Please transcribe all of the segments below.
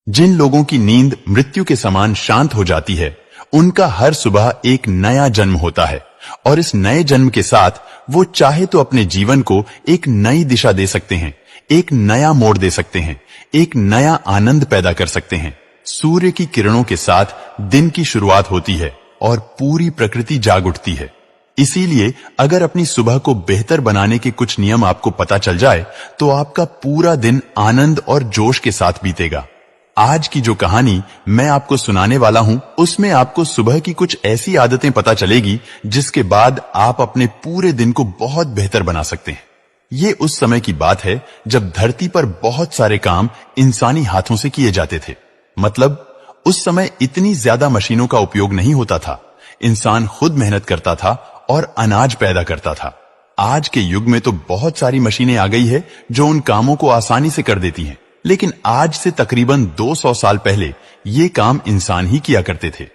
जिन लोगों की नींद मृत्यु के समान शांत हो जाती है, उनका हर सुबह एक नया जन्म होता है और इस नए जन्म के साथ वो चाहे तो अपने जीवन को एक नई दिशा दे सकते हैं, एक नया मोड़ दे सकते हैं, एक नया आनंद पैदा कर सकते हैं। सूर्य की किरणों के साथ दिन की शुरुआत होती है और पूरी प्रकृति जाग उठती है। इसीलिए अगर अपनी सुबह को बेहतर बनाने के कुछ नियम आपको पता चल जाए तो आपका पूरा दिन आनंद और जोश के साथ बीतेगा। आज की जो कहानी मैं आपको सुनाने वाला हूं, उसमें आपको सुबह की कुछ ऐसी आदतें पता चलेगी जिसके बाद आप अपने पूरे दिन को बहुत बेहतर बना सकते हैं। ये उस समय की बात है जब धरती पर बहुत सारे काम इंसानी हाथों से किए जाते थे। मतलब उस समय इतनी ज्यादा मशीनों का उपयोग नहीं होता था। इंसान खुद मेहनत करता था और अनाज पैदा करता था। आज के युग में तो बहुत सारी मशीनें आ गई है जो उन कामों को आसानी से कर देती हैं, लेकिन आज से तकरीबन 200 साल पहले ये काम इंसान ही किया करते थे।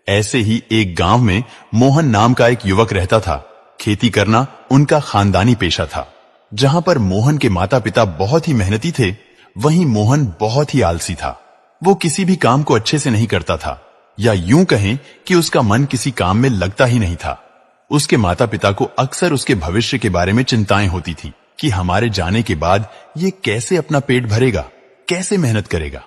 ऐसे ही एक गांव में मोहन नाम का एक युवक रहता था। खेती करना उनका खानदानी पेशा था। जहां पर मोहन के माता पिता बहुत ही मेहनती थे, वहीं मोहन बहुत ही आलसी था। वो किसी भी काम को अच्छे से नहीं करता था, या यूं कहें कि उसका मन किसी काम में लगता ही नहीं था। उसके माता पिता को अक्सर उसके भविष्य के बारे में चिंताएं होती थी कि हमारे जाने के बाद ये कैसे अपना पेट भरेगा, कैसे मेहनत करेगा।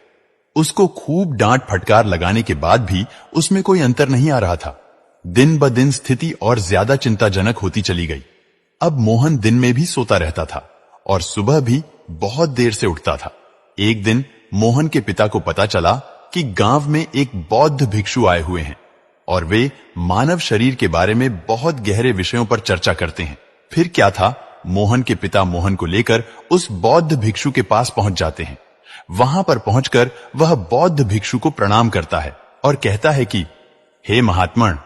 उसको खूब डांट फटकार लगाने के बाद भी उसमें कोई अंतर नहीं आ रहा था। दिन ब दिन स्थिति और ज्यादा चिंताजनक होती चली गई। अब मोहन दिन में भी सोता रहता था और सुबह भी बहुत देर से उठता था। एक दिन मोहन के पिता को पता चला कि गांव में एक बौद्ध भिक्षु आए हुए हैं और वे मानव शरीर के बारे में बहुत गहरे विषयों पर चर्चा करते हैं। फिर क्या था, मोहन के पिता मोहन को लेकर उस बौद्ध भिक्षु के पास पहुंच जाते हैं। वहां पर पहुंचकर वह बौद्ध भिक्षु को प्रणाम करता है और कहता है कि हे महात्मन,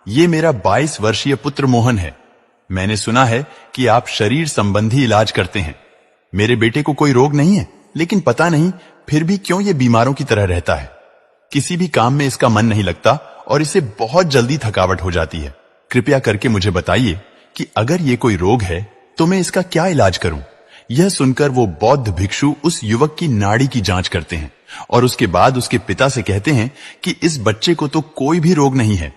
ये मेरा 22 वर्षीय पुत्र मोहन है। मैंने सुना है कि आप शरीर संबंधी इलाज करते हैं। मेरे बेटे को कोई रोग नहीं है, लेकिन पता नहीं फिर भी क्यों ये बीमारों की तरह रहता है। किसी भी काम में इसका मन नहीं लगता और इसे बहुत जल्दी थकावट हो जाती है। कृपया करके मुझे बताइए कि अगर ये कोई रोग है तो मैं इसका क्या इलाज करूं। यह सुनकर वो बौद्ध भिक्षु उस युवक की नाड़ी की जांच करते हैं और उसके बाद उसके पिता से कहते हैं कि इस बच्चे को तो कोई भी रोग नहीं है,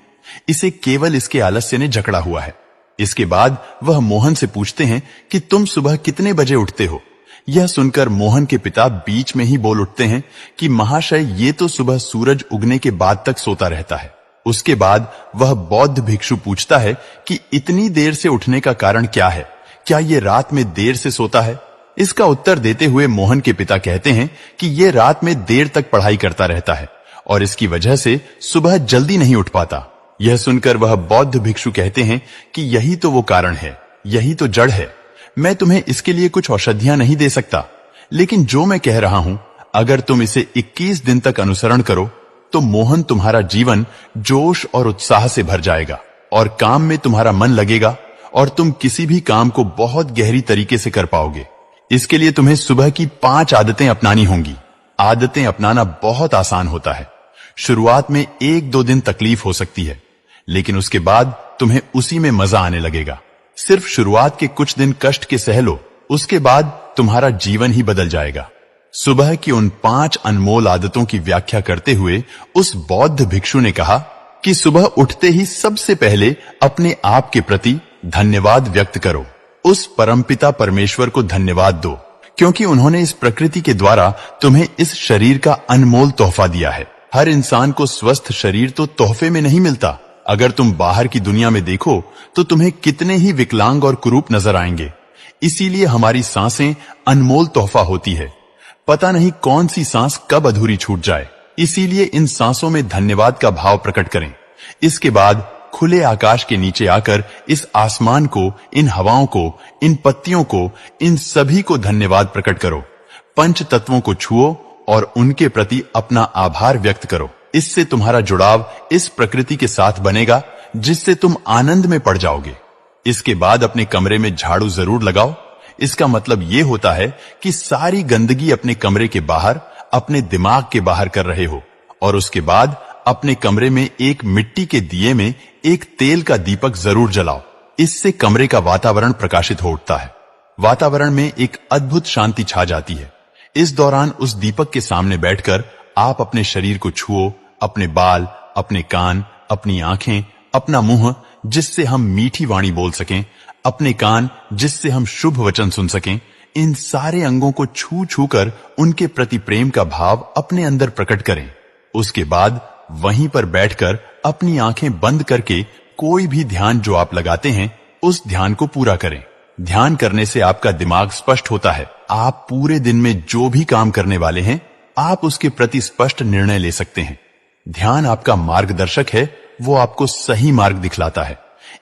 इसे केवल इसके आलस्य ने जकड़ा हुआ है। इसके बाद वह मोहन से पूछते हैं कि तुम सुबह कितने बजे उठते हो। यह सुनकर मोहन के पिता बीच में ही बोल उठते हैं कि महाशय, ये तो सुबह सूरज उगने के बाद तक सोता रहता है। उसके बाद वह बौद्ध भिक्षु पूछता है कि इतनी देर से उठने का कारण क्या है, क्या ये रात में देर से सोता है। इसका उत्तर देते हुए मोहन के पिता कहते हैं कि ये रात में देर तक पढ़ाई करता रहता है और इसकी वजह से सुबह जल्दी नहीं उठ पाता। यह सुनकर वह बौद्ध भिक्षु कहते हैं कि यही तो वो कारण है, यही तो जड़ है। मैं तुम्हें इसके लिए कुछ औषधियां नहीं दे सकता, लेकिन जो मैं कह रहा हूं, अगर तुम इसे 21 दिन तक अनुसरण करो तो मोहन, तुम्हारा जीवन जोश और उत्साह से भर जाएगा और काम में तुम्हारा मन लगेगा और तुम किसी भी काम को बहुत गहरी तरीके से कर पाओगे। इसके लिए तुम्हें सुबह की 5 आदतें अपनानी होंगी। आदतें अपनाना बहुत आसान होता है। शुरुआत में 1-2 दिन तकलीफ हो सकती है, लेकिन उसके बाद तुम्हें उसी में मजा आने लगेगा। सिर्फ शुरुआत के कुछ दिन कष्ट के सह लो, उसके बाद तुम्हारा जीवन ही बदल जाएगा। सुबह की उन 5 अनमोल आदतों की व्याख्या करते हुए उस बौद्ध भिक्षु ने कहा कि सुबह उठते ही सबसे पहले अपने आप के प्रति धन्यवाद व्यक्त करो। उस परमपिता परमेश्वर को धन्यवाद दो, क्योंकि उन्होंने इस प्रकृति के द्वारा तुम्हें इस शरीर का अनमोल तोहफा दिया है। हर इंसान को स्वस्थ शरीर तो तोहफे में नहीं मिलता। अगर तुम बाहर की दुनिया में देखो तो तुम्हें कितने ही विकलांग और कुरूप नजर आएंगे। इसीलिए हमारी सांसें अनमोल तोहफा होती है। पता नहीं कौन सी सांस कब अधूरी छूट जाए। इसीलिए इन सांसों में धन्यवाद का भाव प्रकट करें। इसके बाद खुले आकाश के नीचे आकर इस आसमान को, इन हवाओं को, इन पत्तियों को, इन सभी को धन्यवाद प्रकट करो। पंच तत्वों को छुओ और उनके प्रति अपना आभार व्यक्त करो। इससे तुम्हारा जुड़ाव इस प्रकृति के साथ बनेगा, जिससे तुम आनंद में पड़ जाओगे। इसके बाद अपने कमरे में झाड़ू जरूर लगाओ। इसका मतलब यह होता है कि सारी गंदगी अपने कमरे के बाहर, अपने दिमाग के बाहर कर रहे हो। और उसके बाद अपने कमरे में एक मिट्टी के दिए में एक तेल का दीपक जरूर जलाओ। इससे कमरे का वातावरण प्रकाशित हो उठता है। वातावरण में एक अद्भुत शांति छा जाती है। इस दौरान उस दीपक के सामने बैठकर आप अपने शरीर को छुओ, अपने बाल, अपने कान, अपनी आंखें, अपना मुंह जिससे हम मीठी वाणी बोल सकें, अपने कान जिससे हम शुभ वचन सुन सकें, इन सारे अंगों को छू छू कर उनके प्रति प्रेम का भाव अपने अंदर प्रकट करें। उसके बाद वहीं पर बैठकर अपनी आंखें बंद करके कोई भी ध्यान जो आप लगाते हैं उस ध्यान को पूरा करें। ध्यान करने से आपका दिमाग स्पष्ट होता है। आप पूरे दिन में जो भी काम करने वाले हैं आप उसके प्रति स्पष्ट निर्णय ले सकते हैं। ध्यान आपका मार्गदर्शक है, वो आपको सही मार्ग दिखलाता है।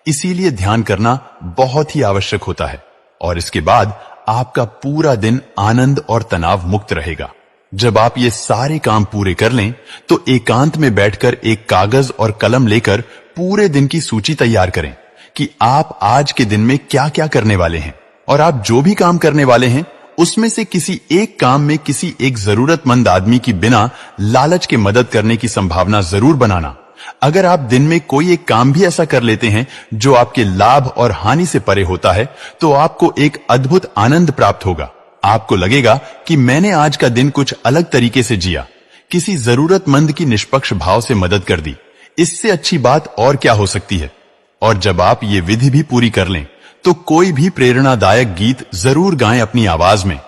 इसीलिए ध्यान करना बहुत ही आवश्यक होता है और इसके बाद आपका पूरा दिन आनंद और तनाव मुक्त रहेगा। जब आप ये सारे काम पूरे कर लें तो एकांत में बैठकर एक कागज और कलम लेकर पूरे दिन की सूची तैयार करें कि आप आज के दिन में क्या क्या करने वाले हैं, और आप जो भी काम करने वाले हैं उसमें से किसी एक काम में किसी एक जरूरतमंद आदमी की बिना लालच के मदद करने की संभावना जरूर बनाना। अगर आप दिन में कोई एक काम भी ऐसा कर लेते हैं जो आपके लाभ और हानि से परे होता है तो आपको एक अद्भुत आनंद प्राप्त होगा। आपको लगेगा कि मैंने आज का दिन कुछ अलग तरीके से जिया, किसी जरूरतमंद की निष्पक्ष भाव से मदद कर दी। इससे अच्छी बात और क्या हो सकती है। और जब आप ये विधि भी पूरी कर लें तो कोई भी प्रेरणादायक गीत जरूर गाएं अपनी आवाज में।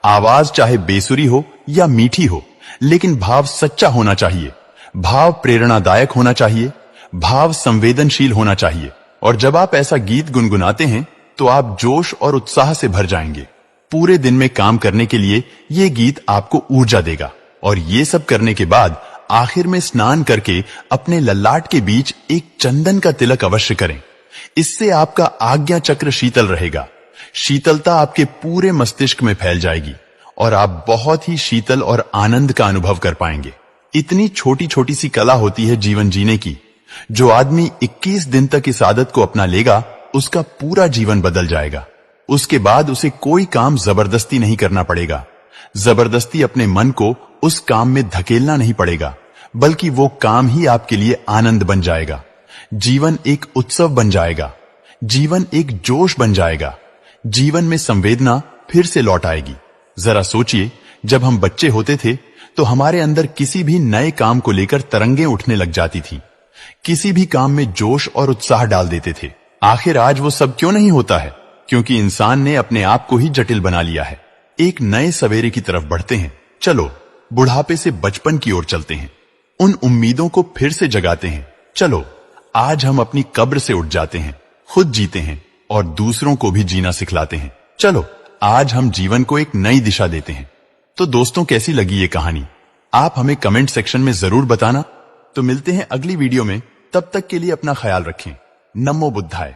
आवाज चाहे बेसुरी हो या मीठी हो, लेकिन भाव सच्चा होना चाहिए, भाव प्रेरणादायक होना चाहिए, भाव संवेदनशील होना चाहिए। और जब आप ऐसा गीत गुनगुनाते हैं तो आप जोश और उत्साह से भर जाएंगे। पूरे दिन में काम करने के लिए ये गीत आपको ऊर्जा देगा। और ये सब करने के बाद आखिर में स्नान करके अपने ललाट के बीच एक चंदन का तिलक अवश्य करें। इससे आपका आज्ञा चक्र शीतल रहेगा। शीतलता आपके पूरे मस्तिष्क में फैल जाएगी और आप बहुत ही शीतल और आनंद का अनुभव कर पाएंगे। इतनी छोटी छोटी सी कला होती है जीवन जीने की। जो आदमी 21 दिन तक इस आदत को अपना लेगा उसका पूरा जीवन बदल जाएगा। उसके बाद उसे कोई काम जबरदस्ती नहीं करना पड़ेगा। जबरदस्ती अपने मन को उस काम में धकेलना नहीं पड़ेगा, बल्कि वो काम ही आपके लिए आनंद बन जाएगा। जीवन एक उत्सव बन जाएगा, जीवन एक जोश बन जाएगा, जीवन में संवेदना फिर से लौट आएगी। जरा सोचिए, जब हम बच्चे होते थे तो हमारे अंदर किसी भी नए काम को लेकर तरंगें उठने लग जाती थी। किसी भी काम में जोश और उत्साह डाल देते थे। आखिर आज वो सब क्यों नहीं होता है? क्योंकि इंसान ने अपने आप को ही जटिल बना लिया है। एक नए सवेरे की तरफ बढ़ते हैं। चलो बुढ़ापे से बचपन की ओर चलते हैं। उन उम्मीदों को फिर से जगाते हैं। चलो आज हम अपनी कब्र से उठ जाते हैं, खुद जीते हैं और दूसरों को भी जीना सिखलाते हैं। चलो आज हम जीवन को एक नई दिशा देते हैं। तो दोस्तों, कैसी लगी ये कहानी? आप हमें कमेंट सेक्शन में जरूर बताना। तो मिलते हैं अगली वीडियो में। तब तक के लिए अपना ख्याल रखें। नमो बुद्धाय।